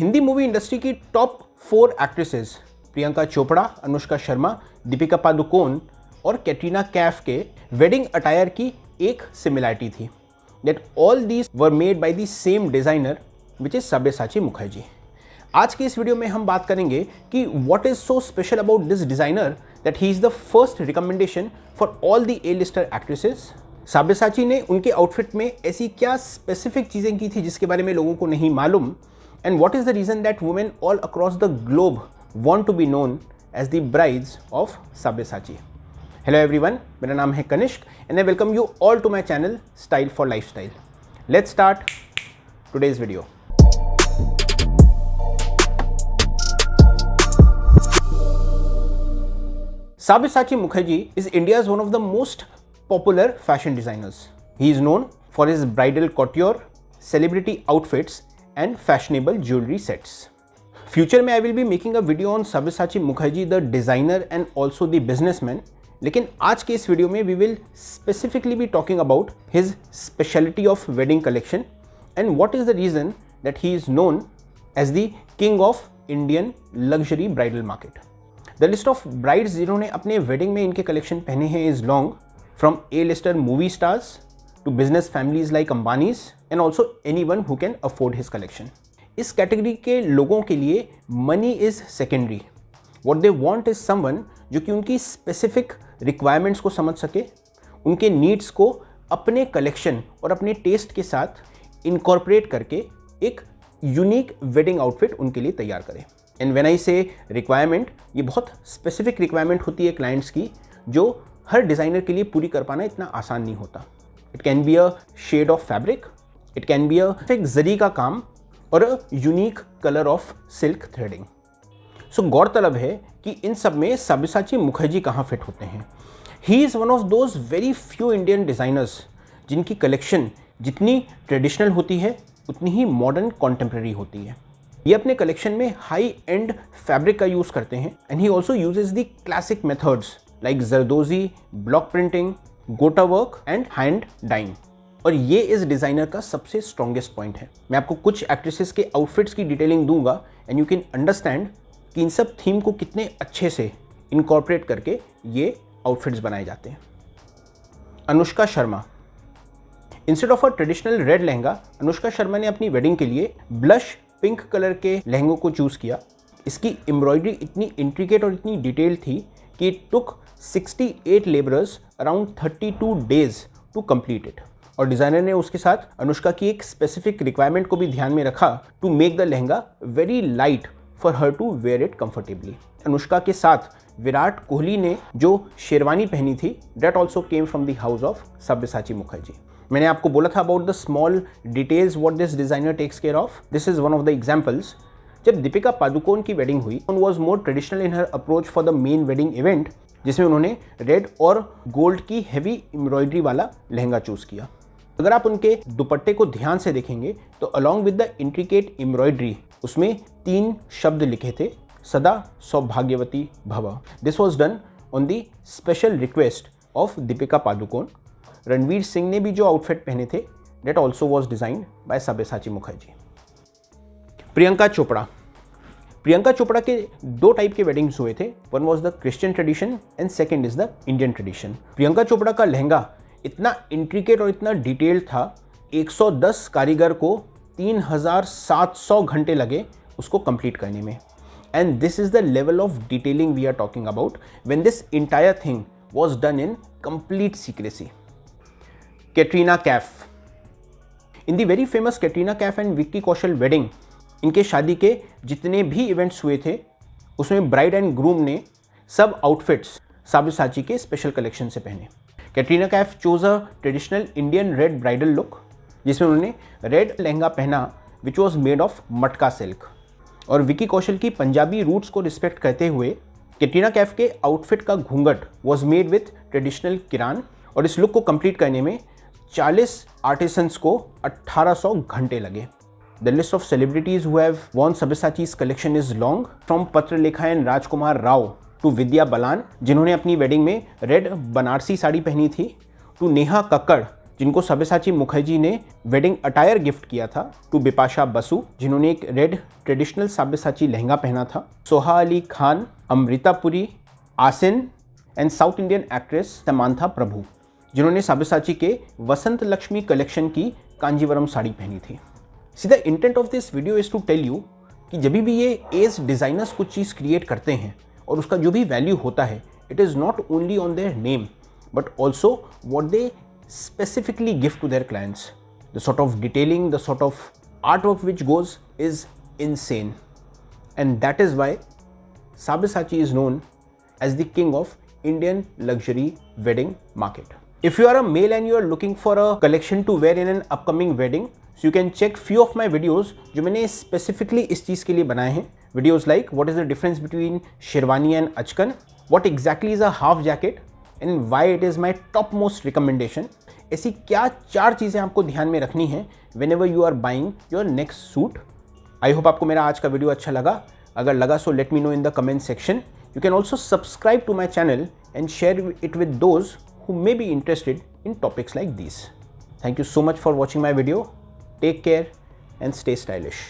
Hindi movie industry की top 4 actresses Priyanka Chopra, Anushka Sharma, Deepika Padukone और कैटरीना कैफ के वेडिंग अटायर की एक सिमिलरिटी थी, that all these were made by the same designer which is Sabyasachi Mukherjee. आज के इस वीडियो में हम बात करेंगे कि what is so special about this designer that he is the first recommendation for all the A-lister actresses. Sabyasachi ने उनके आउटफिट में ऐसी क्या स्पेसिफिक चीजें की थी जिसके बारे में लोगों को नहीं मालूम, and what is the reason that women all across the globe want to be known as the brides of Sabyasachi. Hello everyone, मेरा नाम है Kanishka and I welcome you all to my channel Style for Lifestyle. Let's start today's video. Sabyasachi Mukherjee is India's one of the most popular fashion designers. He is known for his bridal couture, celebrity outfits and fashionable jewelry sets. Future में I will be making a video on Sabyasachi Mukherjee the designer and also the businessman, लेकिन आज के इस video में we will specifically be talking about his speciality of wedding collection and what is the reason that he is known as the king of Indian luxury bridal market. The list of brides जिन्होंने अपने wedding में इनके collection पहने हैं is long, from ए-लिस्टर movie stars to business families like Ambanis and also anyone who can afford his collection. इस category के लोगों के लिए money is secondary, what they want is someone जो कि उनकी स्पेसिफिक रिक्वायरमेंट्स को समझ सके, उनके नीड्स को अपने कलेक्शन और अपने टेस्ट के साथ इनकॉर्पोरेट करके एक यूनिक वेडिंग आउटफिट उनके लिए तैयार करे। एंड व्हेन आई से रिक्वायरमेंट, ये बहुत स्पेसिफिक रिक्वायरमेंट होती है क्लाइंट्स की जो हर डिज़ाइनर के लिए पूरी कर पाना इतना आसान नहीं होता। It can be a shade of fabric, it can be a zari का काम और a unique colour of silk threading. So गौरतलब है कि इन सब में सब्यसाची मुखर्जी कहाँ फिट होते हैं। He is one of those very few Indian designers जिनकी कलेक्शन जितनी ट्रेडिशनल होती है उतनी ही मॉडर्न कॉन्टेम्प्रेरी होती है। ये अपने कलेक्शन में हाई एंड फैब्रिक का यूज़ करते हैं and he also uses the classic methods like zardozi, block printing, गोटा वर्क एंड हैंड डाइंग। और ये इस डिज़ाइनर का सबसे स्ट्रॉन्गेस्ट पॉइंट है। मैं आपको कुछ एक्ट्रेसेस के आउटफिट्स की डिटेलिंग दूंगा एंड यू कैन अंडरस्टैंड कि इन सब थीम को कितने अच्छे से इनकॉर्पोरेट करके ये आउटफिट्स बनाए जाते हैं। Anushka Sharma, instead of a traditional red lehenga, Anushka Sharma ने अपनी वेडिंग के लिए ब्लश पिंक कलर के लहंगों को चूज़ किया। इसकी एम्ब्रॉयडरी इतनी इंट्रिकेट और इतनी डिटेल थी कि it took 68 labourers around 32 days to complete it. और डिज़ाइनर ने उसके साथ अनुष्का की एक स्पेसिफिक रिक्वायरमेंट को भी ध्यान में रखा to make the lehenga very light for her to wear it comfortably. Anushka के साथ विराट कोहली ने जो शेरवानी पहनी थी that also came from the house of Sabyasachi Mukherjee. मैंने आपको बोला था about the small details what this designer takes care of. This is one of the examples. जब दीपिका पादुकोण की वेडिंग हुई, was more traditional in her approach for the main wedding event, जिसमें उन्होंने red और गोल्ड की हैवी एम्ब्रॉयडरी वाला lehenga choose किया। अगर आप उनके दुपट्टे को ध्यान से देखेंगे तो along with the intricate embroidery उसमें 3 शब्द लिखे थे, सदा सौभाग्यवती भव। This was done on the special request of Deepika Padukone. Ranveer Singh ने भी जो आउटफिट पहने थे that also was designed by Sabyasachi Mukherjee. Priyanka Chopra, Priyanka Chopra के 2 टाइप के वेडिंग्स हुए थे। One was the Christian tradition and second is the Indian tradition. Priyanka Chopra का लहंगा इतना इंट्रिकेट और इतना डिटेल्ड था, 110 कारीगर को 3700 घंटे लगे उसको कंप्लीट करने में। And this is the level of detailing we are talking about when this entire thing was done in complete secrecy. Katrina Kaif, in the very famous Katrina Kaif and Vicky Kaushal wedding, इनके शादी के जितने भी इवेंट्स हुए थे उसमें ब्राइड एंड ग्रूम ने सब आउटफिट्स सब्यसाची के स्पेशल कलेक्शन से पहने। Katrina Kaif chose a traditional Indian red bridal look, जिसमें उन्होंने रेड लहंगा पहना विच वॉज मेड ऑफ मटका सिल्क। और विकी कौशल की पंजाबी रूट्स को रिस्पेक्ट करते हुए कैटरीना कैफ के आउटफिट का घूंघट वॉज मेड विथ ट्रेडिशनल किरान। और इस लुक को कंप्लीट करने में 40 आर्टिसंस को 1800 घंटे लगे। The list of celebrities who have worn Sabyasachi's collection is long, from Patralekha and Rajkummar Rao to Vidya Balan जिन्होंने अपनी वेडिंग में रेड बनारसी साड़ी पहनी थी, टू नेहा कक्कड़ जिनको सब्यसाची मुखर्जी ने वेडिंग अटायर गिफ्ट किया था टू बिपाशा बसु, जिन्होंने एक रेड ट्रेडिशनल सब्यसाची लहंगा पहना था, Soha Ali Khan, Amrita Puri, Asin and South Indian actress Samantha Prabhu, जिन्होंने सब्यसाची के वसंत लक्ष्मी कलेक्शन की कांजीवरम साड़ी पहनी थी। See the intent of this video is to tell you कि जब भी ये एज डिज़ाइनर्स कुछ चीज़ क्रिएट करते हैं और उसका जो भी वैल्यू होता है, it is not only on their name but also what they specifically give to their clients. The sort of detailing, the sort of artwork which goes is insane, and that is why Sabyasachi is known as the king of Indian luxury wedding market. If you are a male and you are looking for a collection to wear in an upcoming wedding, so you can check few of my videos जो मैंने specifically इस चीज़ के लिए बनाए हैं. Videos like what is the difference between Sherwani and Achkan, what exactly is a half jacket and why it is my top most recommendation. ऐसी क्या 4 चीज़ें आपको ध्यान में रखनी है whenever you are buying your next suit. I hope आपको मेरा आज का वीडियो अच्छा लगा. अगर लगा so let me know in the comment section. You can also subscribe to my channel and share it with those who may be interested in topics like these. Thank you so much for watching my video. Take care and stay stylish.